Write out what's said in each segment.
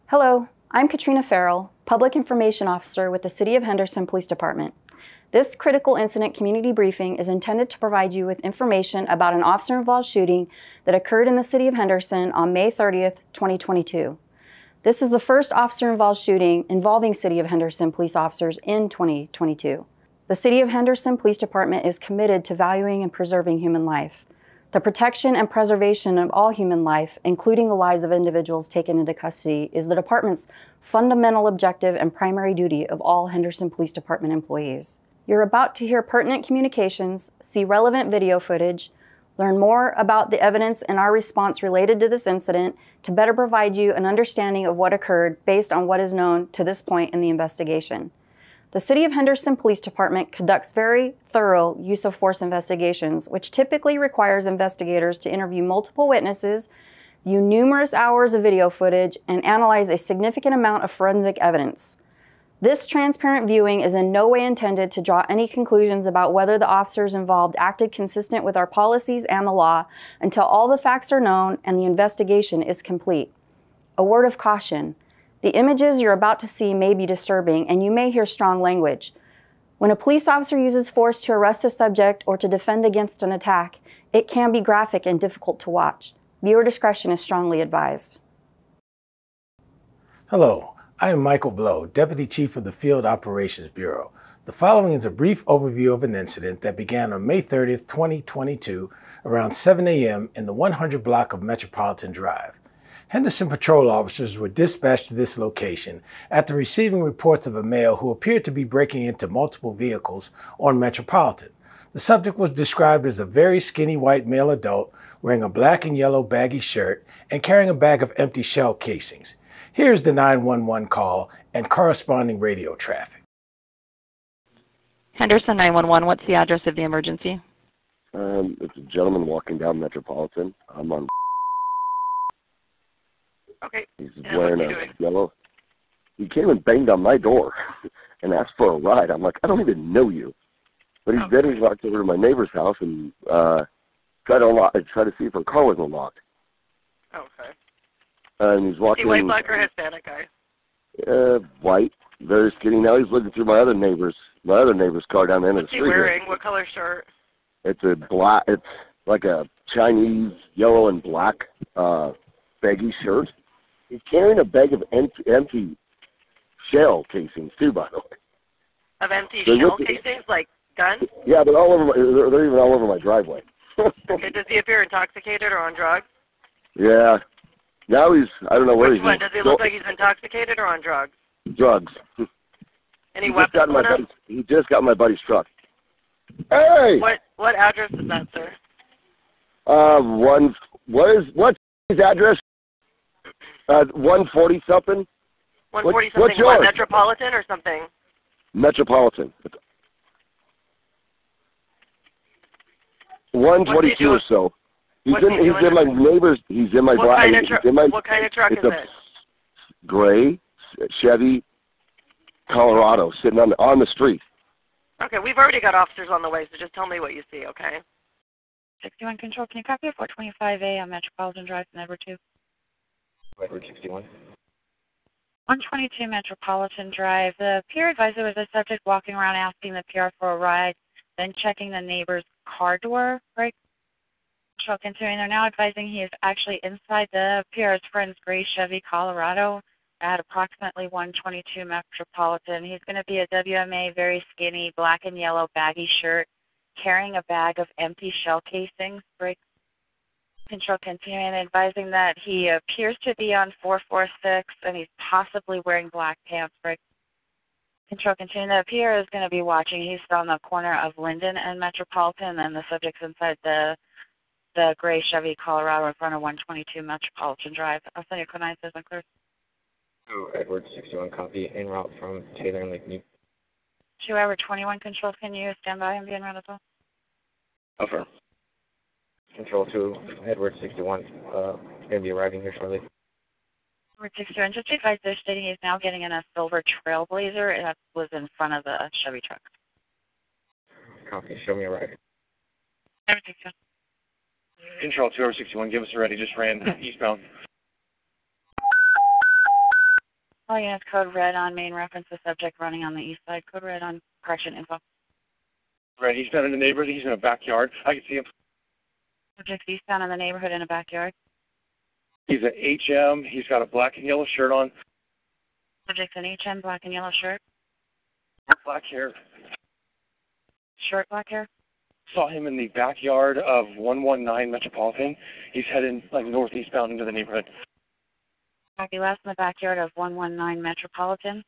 Hello, I'm Katrina Farrell, Public Information Officer with the City of Henderson Police Department. This critical incident community briefing is intended to provide you with information about an officer-involved shooting that occurred in the City of Henderson on May 30th, 2022. This is the first officer-involved shooting involving City of Henderson police officers in 2022. The City of Henderson Police Department is committed to valuing and preserving human life. The protection and preservation of all human life, including the lives of individuals taken into custody, is the department's fundamental objective and primary duty of all Henderson Police Department employees. You're about to hear pertinent communications, see relevant video footage, learn more about the evidence and our response related to this incident to better provide you an understanding of what occurred based on what is known to this point in the investigation. The City of Henderson Police Department conducts very thorough use of force investigations, which typically requires investigators to interview multiple witnesses, view numerous hours of video footage, and analyze a significant amount of forensic evidence. This transparent viewing is in no way intended to draw any conclusions about whether the officers involved acted consistent with our policies and the law until all the facts are known and the investigation is complete. A word of caution. The images you're about to see may be disturbing, and you may hear strong language. When a police officer uses force to arrest a subject or to defend against an attack, it can be graphic and difficult to watch. Viewer discretion is strongly advised. Hello, I am Michael Blow, Deputy Chief of the Field Operations Bureau. The following is a brief overview of an incident that began on May 30th, 2022, around 7 a.m. in the 100 block of Metropolitan Drive. Henderson patrol officers were dispatched to this location after receiving reports of a male who appeared to be breaking into multiple vehicles on Metropolitan. The subject was described as a very skinny white male adult wearing a black and yellow baggy shirt and carrying a bag of empty shell casings. Here's the 911 call and corresponding radio traffic. Henderson 911, what's the address of the emergency? It's a gentleman walking down Metropolitan. I'm on. Okay. He's wearing a yellow. He came and banged on my door and asked for a ride. I'm like, I don't even know you. But then he walked over to my neighbor's house and tried to see if her car was unlocked. Okay. And he's walking. Is he white, black, or Hispanic guy? White, very skinny. Now he's looking through my other neighbor's car down the end of the street. What's he wearing? What color shirt? It's a black. It's like a Chinese yellow and black baggy shirt. He's carrying a bag of empty shell casings too, by the way. Of empty shell casings, like guns? Yeah, they're all over. They're even all over my driveway. Okay. Does he appear intoxicated or on drugs? Yeah. Now I don't know where Which he's. one? Does he look like he's intoxicated or on drugs? Drugs. Any weapons on him? He just got my buddy's truck. Hey! What address is that, sir? What's his address? 140 something. 140 something. What's yours? What, Metropolitan or something? Metropolitan. 122 or so. He's in my neighbor's. He's in my. What kind of truck is it? A gray Chevy Colorado sitting on the street. Okay, we've already got officers on the way, so just tell me what you see, okay? 61 Control, can you copy 425A on Metropolitan Drive in Edward 2? Edward 61. 122 Metropolitan Drive. The peer advisor was a subject walking around asking the PR for a ride, then checking the neighbor's car door, right? Continuing, they're now advising he is actually inside the PR's friend's gray Chevy Colorado at approximately 122 Metropolitan. He's going to be a WMA, very skinny, black and yellow baggy shirt, carrying a bag of empty shell casings. Break control continuing, advising that he appears to be on 446 and he's possibly wearing black pants. Break control continuing, the PR is going to be watching. He's on the corner of Linden and Metropolitan, and the subject's inside the gray Chevy Colorado in front of 122 Metropolitan Drive. I'll send you code 9 says unclear. Oh, Edward 61 copy, en route from Taylor and Lake New. 2 Edward 21 control, can you stand by and be en route as well? Affirm. Control 2, Edward 61, going to be arriving here shortly. Edward 61, just to advise they're stating he's now getting in a silver Trailblazer that was in front of the Chevy truck. Copy, show me arriving. Edward 61. Control 2 over 61, give us a ready, just ran eastbound. All units code red on main reference the subject running on the east side. Code red on correction info. Right, he's not in the neighborhood, he's in a backyard. I can see him. Subject's eastbound in the neighborhood in a backyard. He's an HM, he's got a black and yellow shirt on. Subject's an HM, black and yellow shirt. Black hair. Short black hair. Saw him in the backyard of 119 Metropolitan. He's heading like northeastbound into the neighborhood. Copy last in the backyard of 119 Metropolitan.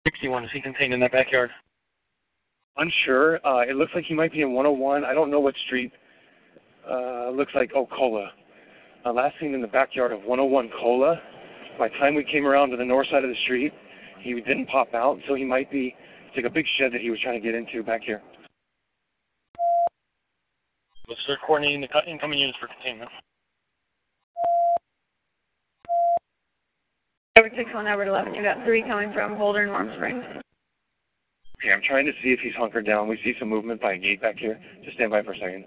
Is he contained in that backyard? Unsure. It looks like he might be in 101. I don't know what street. Looks like Cola. Last seen in the backyard of 101 Cola. By the time we came around to the north side of the street, he didn't pop out, so he might be. It's like a big shed that he was trying to get into back here. Let's start coordinating the incoming units for containment. Over 61 over to 11. You got 3 coming from Holder and Warm Springs. Okay, I'm trying to see if he's hunkered down. We see some movement by a gate back here. Just stand by for a second.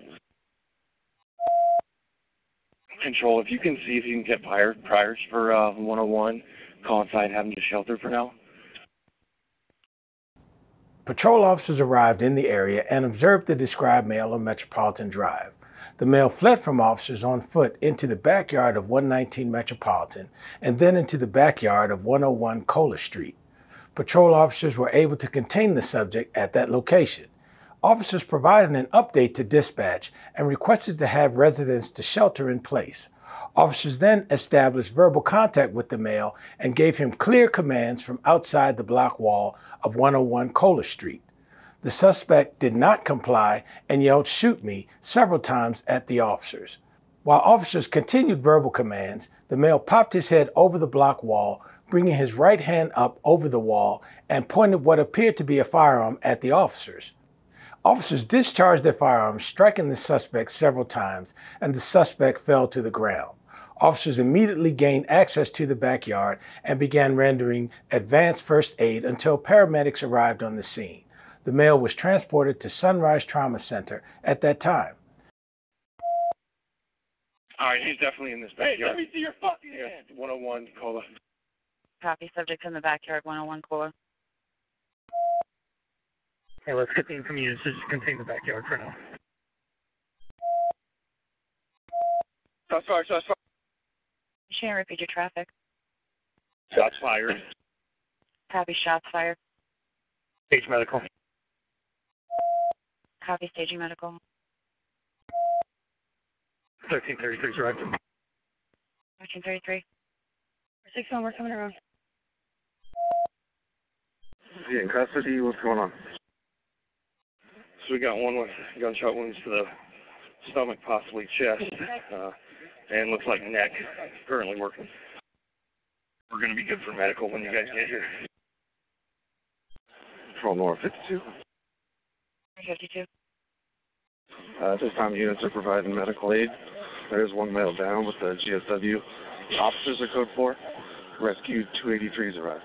Control, if you can see if you can get priors for 101, call inside, have them to shelter for now. Patrol officers arrived in the area and observed the described male on Metropolitan Drive. The male fled from officers on foot into the backyard of 119 Metropolitan and then into the backyard of 101 Cola Street. Patrol officers were able to contain the subject at that location. Officers provided an update to dispatch and requested to have residents to shelter in place. Officers then established verbal contact with the male and gave him clear commands from outside the block wall of 101 Cola Street. The suspect did not comply and yelled, "Shoot me," several times at the officers. While officers continued verbal commands, the male popped his head over the block wall, bringing his right hand up over the wall and pointed what appeared to be a firearm at the officers. Officers discharged their firearms, striking the suspect several times, and the suspect fell to the ground. Officers immediately gained access to the backyard and began rendering advanced first aid until paramedics arrived on the scene. The male was transported to Sunrise Trauma Center at that time. All right, he's definitely in this backyard. Hey, let me see your fucking hand. 101 Cola. Copy, subject in the backyard, 101 Cola. Hey, let's get the incoming units to just contain the backyard for now. Shots fired, shots fired. You can't repeat your traffic. Shots fired. Copy, shots fired. Stage medical. Copy, staging medical. 1333's arrived. 1333. 61, we're coming around. Is he in custody? What's going on? So we got one with gunshot wounds to the stomach, possibly chest, and looks like neck. Currently working. We're going to be good for medical when you guys get here. Patrol North 52. 52. At this time, units are providing medical aid. There's one male down with the GSW. Officers are code 4. Rescue 283's arrived.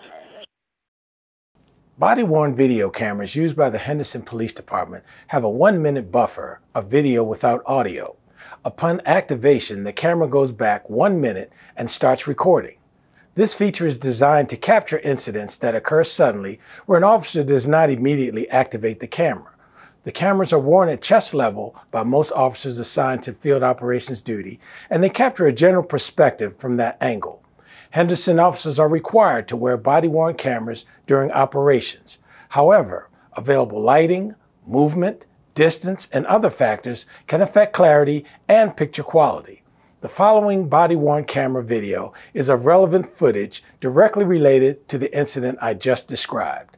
Body-worn video cameras used by the Henderson Police Department have a 1-minute buffer of video without audio. Upon activation, the camera goes back 1 minute and starts recording. This feature is designed to capture incidents that occur suddenly where an officer does not immediately activate the camera. The cameras are worn at chest level by most officers assigned to field operations duty, and they capture a general perspective from that angle. Henderson officers are required to wear body-worn cameras during operations. However, available lighting, movement, distance, and other factors can affect clarity and picture quality. The following body-worn camera video is of relevant footage directly related to the incident I just described.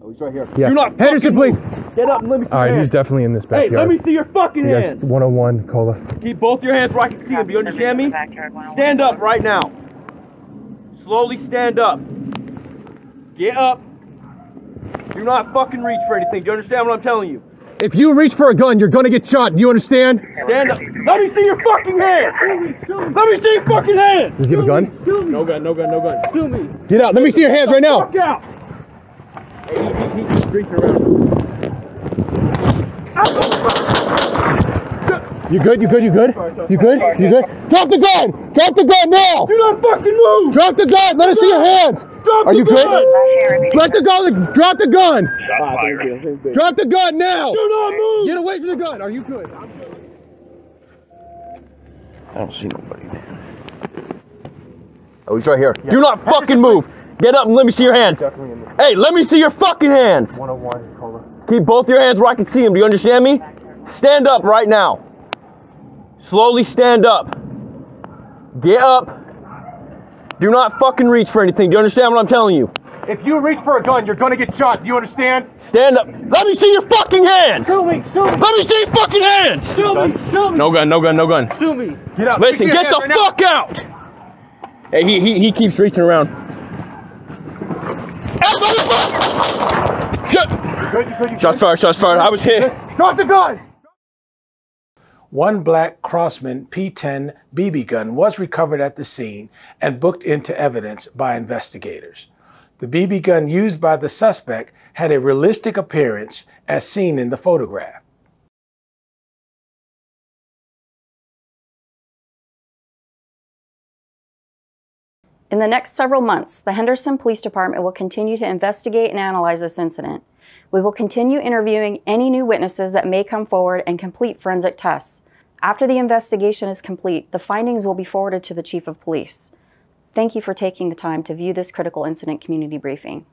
Oh, he's right here. Yeah. You're not Henderson, please. Get up and let me see your Alright, hands. he's definitely in this backyard. Hey, let me see your fucking hands. 101 Cola. Keep both your hands where I can see them. Do you understand me? Stand up right now. Slowly stand up. Get up. Do not fucking reach for anything. Do you understand what I'm telling you? If you reach for a gun, you're gonna get shot. Do you understand? Stand up. Let me see your fucking hands. Let me see your fucking hands. Does he have a gun? No gun, no gun, no gun. Sue me. Get out. Let me see your hands right now. Fuck out. Hey, he's reaching around. You good? You good? You good? You good? You good? Drop the gun! Drop the gun now! Do not fucking move! Drop the gun! Let us see your hands! Are you good? Let the gun! Drop the gun! Drop the gun now! Do not move! Get away from the gun! Are you good? I don't see nobody, man. Oh, he's right here. Yeah. Do not fucking move! Get up and let me see your hands! Hey, let me see your fucking hands! 101, Cola. Keep both your hands where I can see them. Do you understand me? Stand up right now. Slowly stand up. Get up. Do not fucking reach for anything. Do you understand what I'm telling you? If you reach for a gun, you're gonna get shot. Do you understand? Stand up. Let me see your fucking hands. Show me. Show me. Let me see your fucking hands. Show me. Show me. No gun. No gun. No gun. Show me. Get out. Listen. Get the fuck out. Hey, he keeps reaching around. Shots fired. Shots fired. I was hit. Drop the gun. One black Crossman P10 BB gun was recovered at the scene and booked into evidence by investigators. The BB gun used by the suspect had a realistic appearance as seen in the photograph. In the next several months, the Henderson Police Department will continue to investigate and analyze this incident. We will continue interviewing any new witnesses that may come forward and complete forensic tests. After the investigation is complete, the findings will be forwarded to the Chief of Police. Thank you for taking the time to view this critical incident community briefing.